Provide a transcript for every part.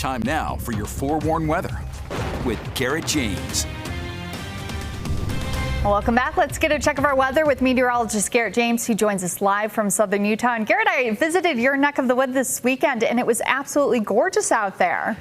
Time now for your forewarned weather with Garrett James. Welcome back. Let's get a check of our weather with meteorologist Garrett James, who joins us live from southern Utah. And Garrett, I visited your neck of the woods this weekend, and it was absolutely gorgeous out there.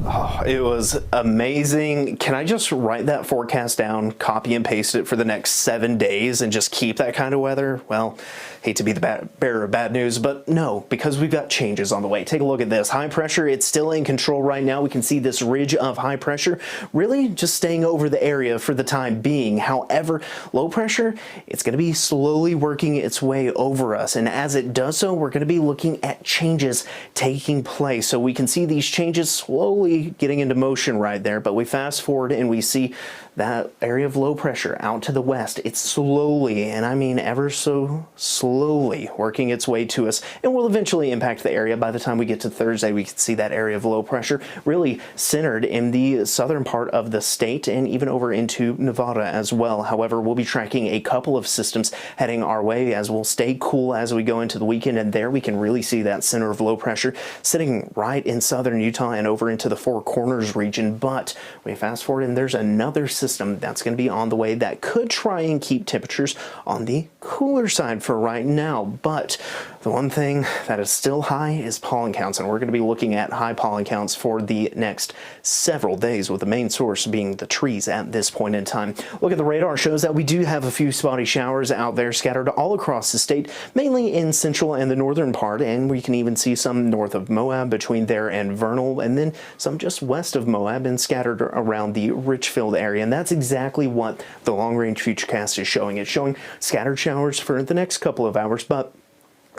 Oh, it was amazing. Can I just write that forecast down, copy and paste it for the next 7 days and just keep that kind of weather? Well, hate to be the bearer of bad news, but no, because we've got changes on the way. Take a look at this. High pressure, it's still in control right now. We can see this ridge of high pressure really just staying over the area for the time being. However, low pressure, it's going to be slowly working its way over us. And as it does so, we're going to be looking at changes taking place. So we can see these changes slowly getting into motion right there, but we fast forward and we see that area of low pressure out to the west. It's slowly, and I mean ever so slowly, working its way to us and will eventually impact the area. By the time we get to Thursday, we can see that area of low pressure really centered in the southern part of the state and even over into Nevada as well. However, we'll be tracking a couple of systems heading our way as we'll stay cool as we go into the weekend, and there we can really see that center of low pressure sitting right in southern Utah and over into the Four Corners region. But we fast forward and there's another system that's going to be on the way that could try and keep temperatures on the cooler side for right now. But the one thing that is still high is pollen counts, and we're going to be looking at high pollen counts for the next several days, with the main source being the trees at this point in time. Look at the radar shows that we do have a few spotty showers out there scattered all across the state, mainly in central and the northern part, and we can even see some north of Moab between there and Vernal, and then some just west of Moab and scattered around the Richfield area. And that's exactly what the long-range futurecast is showing. It's showing scattered showers for the next couple of hours, but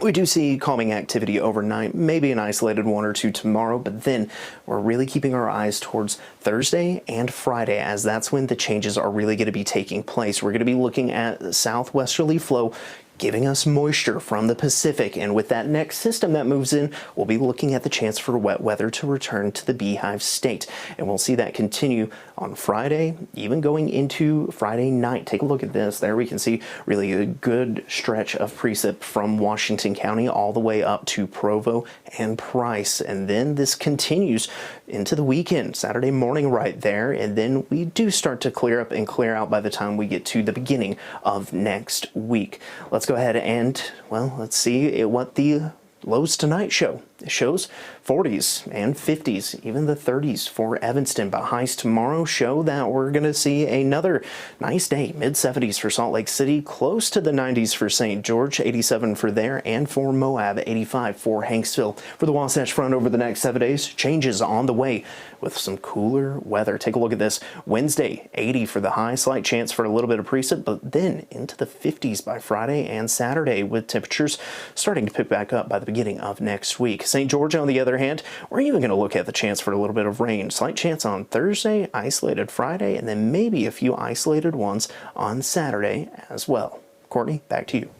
we do see calming activity overnight, maybe an isolated one or two tomorrow, but then we're really keeping our eyes towards Thursday and Friday, as that's when the changes are really going to be taking place. We're going to be looking at southwesterly flow giving us moisture from the Pacific, and with that next system that moves in, we'll be looking at the chance for wet weather to return to the Beehive State, and we'll see that continue on Friday, even going into Friday night. Take a look at this. There we can see really a good stretch of precip from Washington County all the way up to Provo and Price, and then this continues into the weekend, Saturday morning right there, and then we do start to clear up and clear out by the time we get to the beginning of next week. Let's go ahead and, well, let's see what the lows tonight show. It shows 40s and 50s, even the 30s for Evanston, but highs tomorrow show that we're going to see another nice day, mid-70s for Salt Lake City, close to the 90s for St. George, 87 for there, and for Moab, 85 for Hanksville. For the Wasatch Front over the next 7 days, changes on the way with some cooler weather. Take a look at this. Wednesday, 80 for the high, slight chance for a little bit of precip, but then into the 50s by Friday and Saturday, with temperatures starting to pick back up by the beginning of next week. St. George, on the other hand, we're even going to look at the chance for a little bit of rain. Slight chance on Thursday, isolated Friday, and then maybe a few isolated ones on Saturday as well. Courtney, back to you.